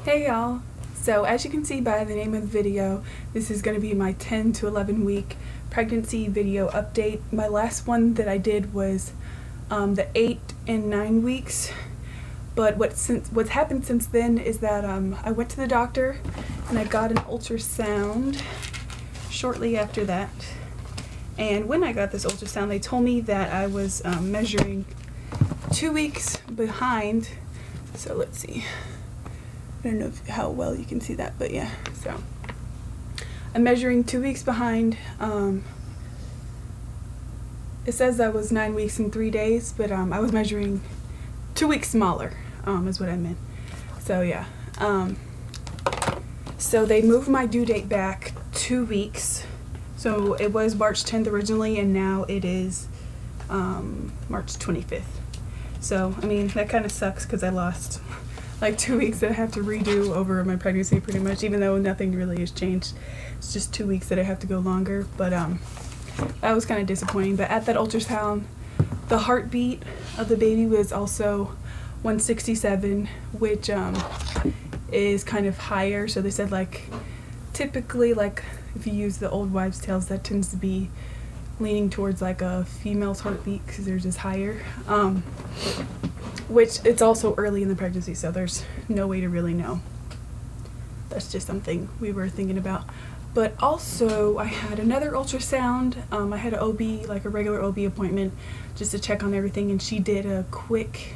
Hey y'all! So as you can see by the name of the video, this is going to be my 10 to 11 week pregnancy video update. My last one that I did was the 8 and 9 weeks, but what's happened since then is that I went to the doctor and I got an ultrasound shortly after that. And when I got this ultrasound, they told me that I was measuring 2 weeks behind. So let's see. I don't know how well you can see that, but yeah. So I'm measuring 2 weeks behind. It says I was 9 weeks and 3 days, but I was measuring 2 weeks smaller, is what I meant. So yeah. So they moved my due date back 2 weeks. So it was March 10th originally, and now it is March 25th. So, I mean, that kind of sucks because I lost like 2 weeks that I have to redo over my pregnancy pretty much, even though nothing really has changed. It's just 2 weeks that I have to go longer, but that was kind of disappointing. But at that ultrasound, the heartbeat of the baby was also 167, which is kind of higher. So they said, like, typically, like, if you use the old wives' tales, that tends to be leaning towards like a female's heartbeat because theirs is higher. Which it's also early in the pregnancy, so there's no way to really know. That's just something we were thinking about. But also, I had another ultrasound. I had an OB, like a regular OB appointment, just to check on everything, and she did a quick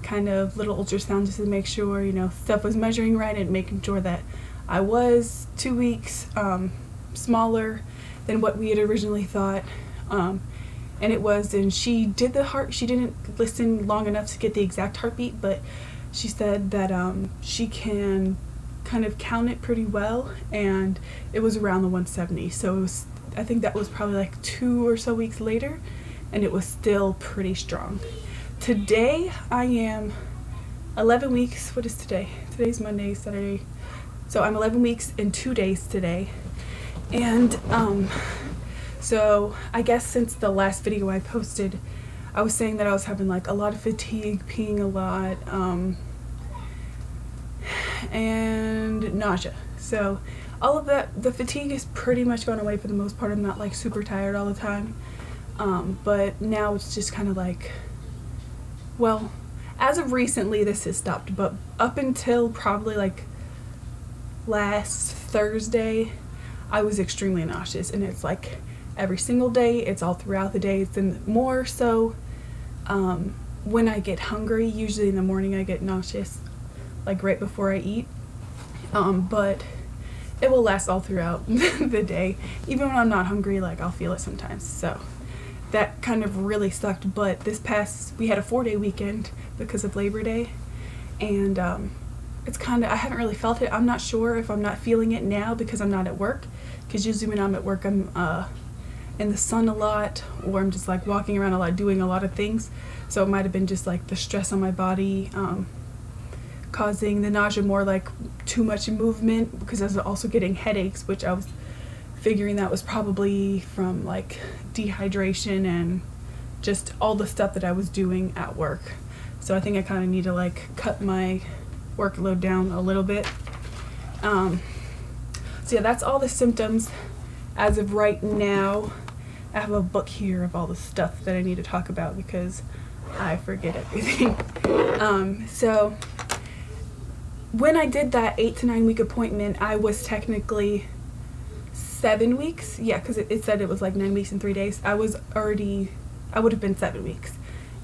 kind of little ultrasound just to make sure, you know, stuff was measuring right and making sure that I was 2 weeks smaller than what we had originally thought. And it was, and she did the heart, she didn't listen long enough to get the exact heartbeat, but she said that she can kind of count it pretty well, and it was around the 170. So it was, I think that was probably like 2 or so weeks later, and it was still pretty strong. Today I am 11 weeks, what is today? Today's Monday, Saturday. So I'm 11 weeks and 2 days today. And so I guess since the last video I posted, I was saying that I was having like a lot of fatigue, peeing a lot, and nausea. So all of that, the fatigue is pretty much gone away for the most part. I'm not like super tired all the time. But now it's just kind of like, well, as of recently this has stopped, but up until probably like last Thursday, I was extremely nauseous, and it's like every single day, it's all throughout the day. It's more so when I get hungry. Usually in the morning I get nauseous, like right before I eat, but it will last all throughout the day. Even when I'm not hungry, like I'll feel it sometimes. So that kind of really sucked. But we had a 4-day weekend because of Labor Day, and it's kind of, I haven't really felt it. I'm not sure if I'm not feeling it now because I'm not at work, because usually when I'm at work I'm in the sun a lot, or I'm just like walking around a lot doing a lot of things. So it might have been just like the stress on my body causing the nausea, more like too much movement, because I was also getting headaches, which I was figuring that was probably from like dehydration and just all the stuff that I was doing at work. So I think I kind of need to like cut my workload down a little bit. So yeah, that's all the symptoms as of right now. I have a book here of all the stuff that I need to talk about because I forget everything. So when I did that 8 to 9 week appointment, I was technically 7 weeks. Yeah, because it said it was like 9 weeks and 3 days. I would have been 7 weeks.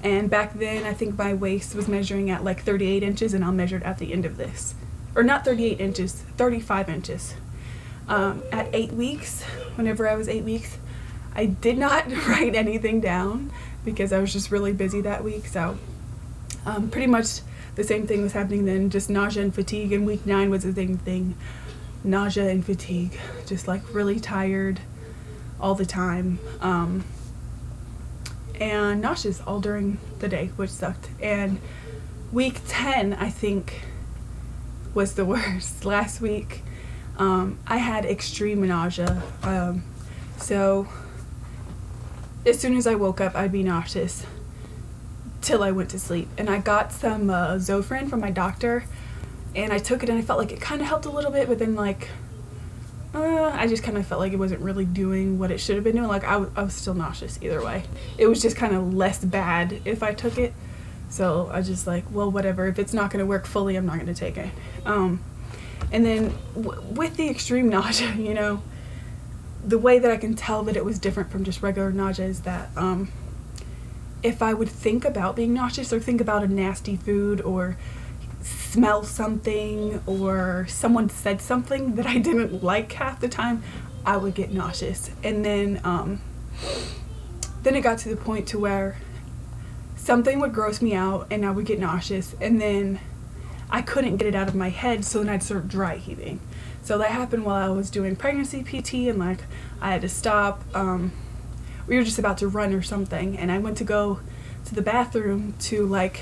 And back then, I think my waist was measuring at like 38 inches, and I'll measure it at the end of this. Or not 38 inches, 35 inches. At 8 weeks, whenever I was 8 weeks, I did not write anything down because I was just really busy that week. So pretty much the same thing was happening then, just nausea and fatigue. And week 9 was the same thing, nausea and fatigue, just like really tired all the time. And nauseous all during the day, which sucked. And week 10, I think, was the worst. Last week, I had extreme nausea. So as soon as I woke up, I'd be nauseous till I went to sleep. And I got some Zofran from my doctor, and I took it and I felt like it kind of helped a little bit, but then like I just kind of felt like it wasn't really doing what it should have been doing. Like I was still nauseous either way. It was just kind of less bad if I took it. So I just like, well, whatever. If it's not going to work fully, I'm not going to take it. And then with the extreme nausea, you know, the way that I can tell that it was different from just regular nausea is that if I would think about being nauseous or think about a nasty food or smell something or someone said something that I didn't like half the time, I would get nauseous. And then it got to the point to where something would gross me out and I would get nauseous, and then I couldn't get it out of my head, so then I'd start dry heaving. So that happened while I was doing pregnancy PT, and like I had to stop. We were just about to run or something, and I went to go to the bathroom to like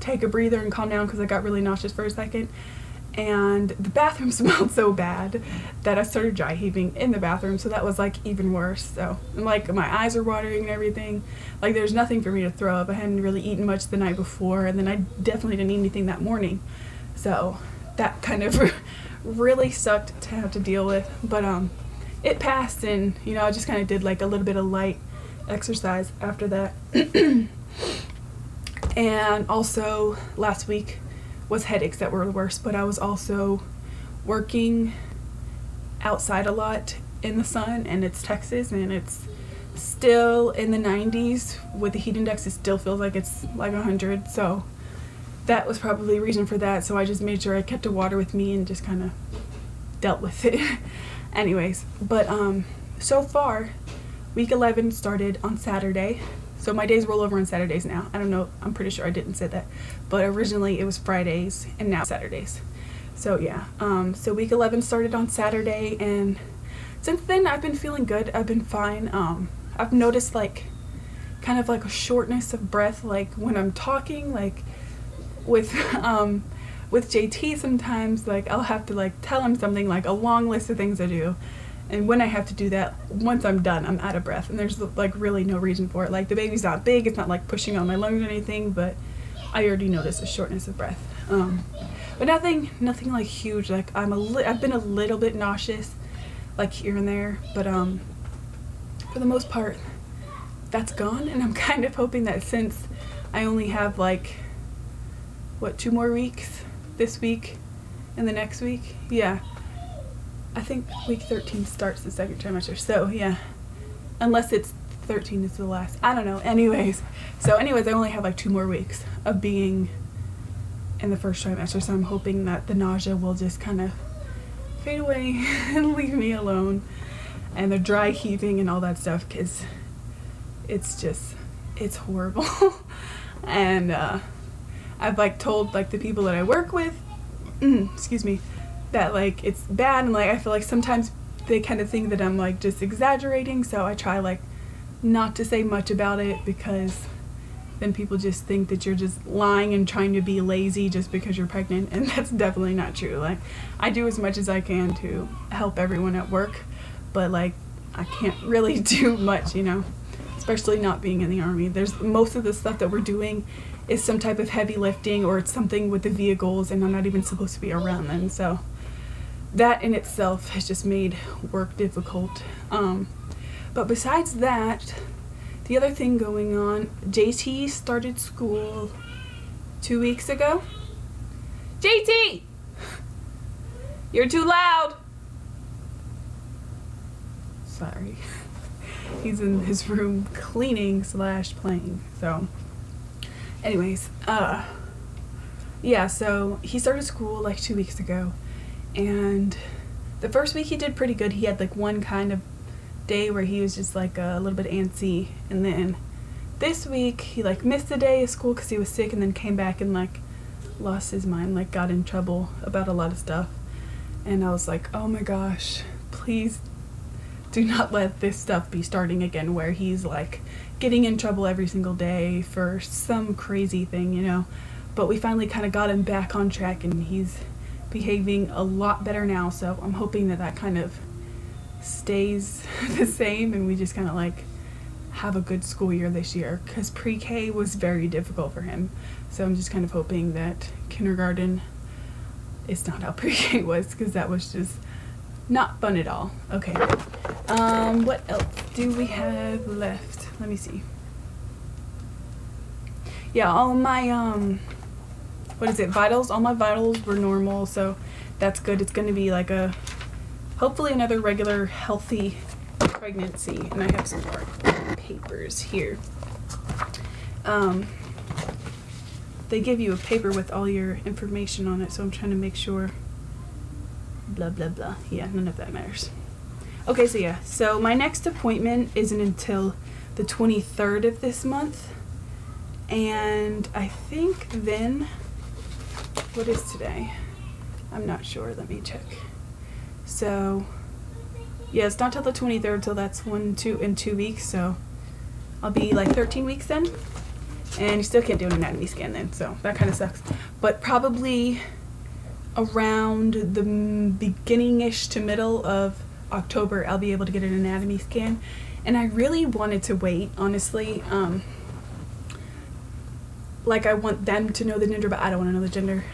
take a breather and calm down because I got really nauseous for a second. And the bathroom smelled so bad that I started dry heaving in the bathroom, so that was like even worse. So and, like my eyes are watering and everything. Like there's nothing for me to throw up. I hadn't really eaten much the night before, and then I definitely didn't eat anything that morning. So that kind of really sucked to have to deal with. But it passed, and you know I just kind of did like a little bit of light exercise after that. And also last week was headaches that were the worst, but I was also working outside a lot in the sun, and it's Texas and it's still in the 90s with the heat index. It still feels like it's like 100, so that was probably a reason for that. So I just made sure I kept the water with me and just kind of dealt with it. Anyways, but so far week 11 started on Saturday. So my days roll over on Saturdays now. I don't know, I'm pretty sure I didn't say that. But originally it was Fridays and now Saturdays. So yeah, so week 11 started on Saturday, and since then I've been feeling good. I've been fine. I've noticed like kind of like a shortness of breath, like when I'm talking, like with JT sometimes, like I'll have to like tell him something, like a long list of things to do. And when I have to do that, once I'm done, I'm out of breath. And there's like really no reason for it. Like the baby's not big, it's not like pushing on my lungs or anything, but I already noticed a shortness of breath. But nothing like huge. Like I've been a little bit nauseous, like here and there, but for the most part, that's gone. And I'm kind of hoping that since I only have like, 2 more weeks, this week and the next week, yeah. I think week 13 starts the second trimester, so yeah, unless it's 13 is the last, I don't know. Anyways, I only have like 2 more weeks of being in the first trimester, so I'm hoping that the nausea will just kind of fade away and leave me alone, and the dry heaving and all that stuff, because it's horrible. And I've like told like the people that I work with, excuse me, that like it's bad, and like I feel like sometimes they kind of think that I'm like just exaggerating, so I try like not to say much about it, because then people just think that you're just lying and trying to be lazy just because you're pregnant, and that's definitely not true. Like I do as much as I can to help everyone at work, but like I can't really do much, you know, especially not being in the Army. There's most of the stuff that we're doing is some type of heavy lifting, or it's something with the vehicles, and I'm not even supposed to be around them, so that in itself has just made work difficult. But besides that, the other thing going on, JT started school 2 weeks ago. JT! You're too loud! Sorry. He's in his room cleaning / playing, so anyways, yeah, so he started school like 2 weeks ago. And the first week he did pretty good. He had like one kind of day where he was just like a little bit antsy, and then this week he like missed a day of school because he was sick, and then came back and like lost his mind, like got in trouble about a lot of stuff. And I was like, oh my gosh, please do not let this stuff be starting again, where he's like getting in trouble every single day for some crazy thing, you know. But we finally kind of got him back on track, and he's behaving a lot better now, so I'm hoping that that kind of stays the same, and we just kind of like have a good school year this year, because pre-K was very difficult for him. So I'm just kind of hoping that kindergarten it's not how pre-K was, because that was just not fun at all. Okay. What else do we have left? Let me see. Yeah, all my vitals, all my vitals were normal, so that's good. It's going to be like hopefully another regular healthy pregnancy. And I have some more papers here. They give you a paper with all your information on it, so I'm trying to make sure. Blah blah blah. Yeah, none of that matters. Okay, so yeah, so my next appointment isn't until the 23rd of this month, and I think then, what is today? I'm not sure, let me check. So yeah, it's not till the 23rd, so that's 2 weeks, so I'll be like 13 weeks then, and you still can't do an anatomy scan then, so that kind of sucks. But probably around the beginning-ish to middle of October, I'll be able to get an anatomy scan. And I really wanted to wait, honestly. Like, I want them to know the gender, but I don't want to know the gender.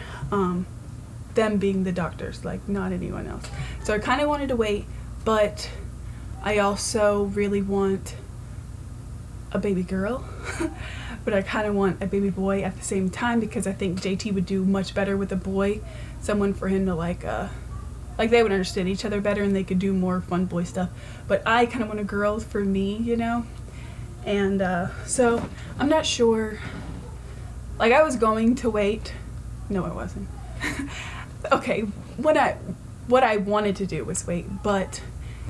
Them being the doctors, like, not anyone else. So I kind of wanted to wait, but I also really want a baby girl. But I kind of want a baby boy at the same time, because I think JT would do much better with a boy. Someone for him to like they would understand each other better and they could do more fun boy stuff. But I kind of want a girl for me, you know? And so I'm not sure. Like, I was going to wait. No, I wasn't. Okay, what I wanted to do was wait. But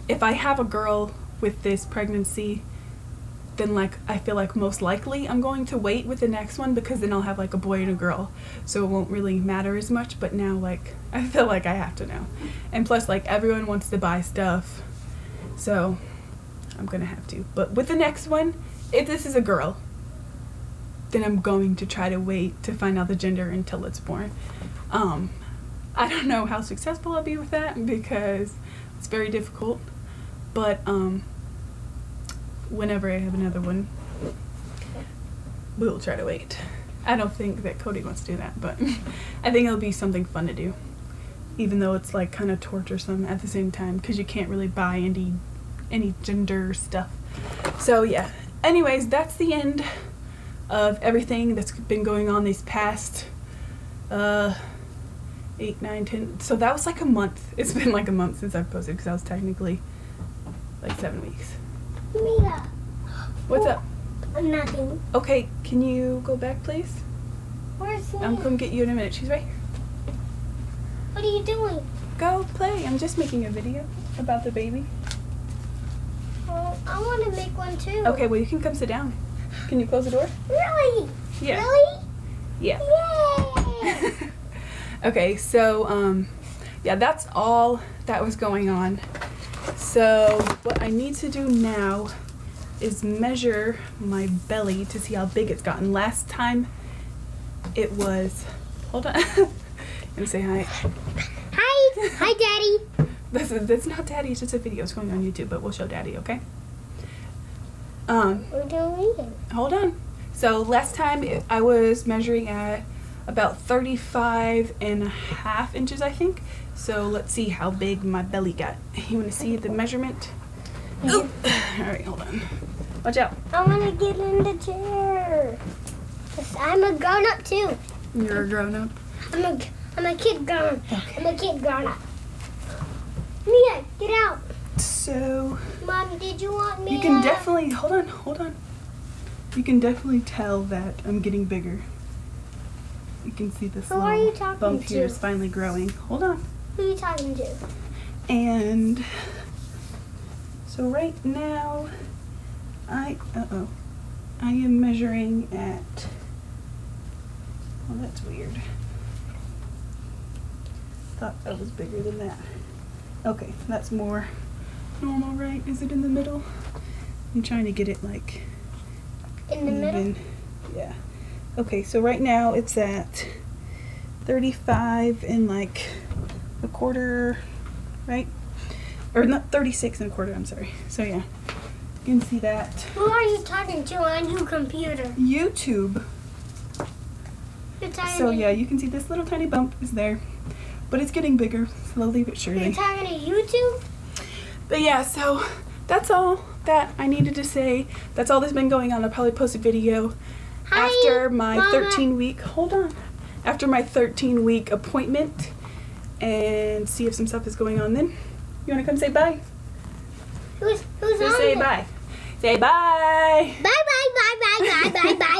if I have a girl with this pregnancy, then like I feel like most likely I'm going to wait with the next one, because then I'll have like a boy and a girl, so it won't really matter as much. But now, like, I feel like I have to know, and plus like everyone wants to buy stuff, so I'm gonna have to. But with the next one, if this is a girl, then I'm going to try to wait to find out the gender until it's born. I don't know how successful I'll be with that, because it's very difficult, but whenever I have another one, we'll try to wait. I don't think that Cody wants to do that, but I think it'll be something fun to do, even though it's like kind of torturesome at the same time, because you can't really buy any gender stuff. So yeah, anyways, that's the end of everything that's been going on these past 8, 9, 10, so that was like a month. It's been like a month since I've posted, because I was technically like 7 weeks. Mia. What's up? Nothing. Okay, can you go back, please? Where's Mia? I'm coming to get you in a minute. She's right here. What are you doing? Go play. I'm just making a video about the baby. Oh, I want to make one too. Okay, well, you can come sit down. Can you close the door? Really? Yeah. Really? Yeah. Yay! Okay, so, yeah, that's all that was going on. So what I need to do now is measure my belly to see how big it's gotten. Last time it was, hold on, I'm gonna say hi. Hi. Hi, Daddy. That's not Daddy, it's just a video. It's going on YouTube, but we'll show Daddy, okay? We're doing it. Hold on. So last time I was measuring at about 35.5 inches, I think. So let's see how big my belly got. You want to see the measurement? Oh. All right, hold on. Watch out. I want to get in the chair. 'Cause I'm a grown-up too. You're a grown-up? I'm a kid grown. Okay. I'm a kid grown-up. Mia, get out. So Mommy, did you want me? you can definitely, hold on. You can definitely tell that I'm getting bigger. You can see this Who are you little talking bump here to? is finally growing. Hold on. Who are you talking to? And so right now, I am measuring at, well, that's weird. Thought that was bigger than that. Okay, that's more normal, right? Is it in the middle? I'm trying to get it like In the middle? even. Yeah. Okay, so right now it's at 35 and like a quarter, right? Or not 36 and a quarter, I'm sorry. So yeah, you can see that. Who are you talking to on your computer? YouTube. You're talking So to- yeah, you can see this little tiny bump is there. but it's getting bigger slowly but You're surely. talking to YouTube? But yeah, so that's all that I needed to say. That's all that's been going on. I'll probably post a video Hi, after my Mama. 13-week, hold on, after my 13-week appointment and see if some stuff is going on then. You want to come say bye? Who's Just on say this? bye. Say bye. Bye bye bye bye bye bye bye.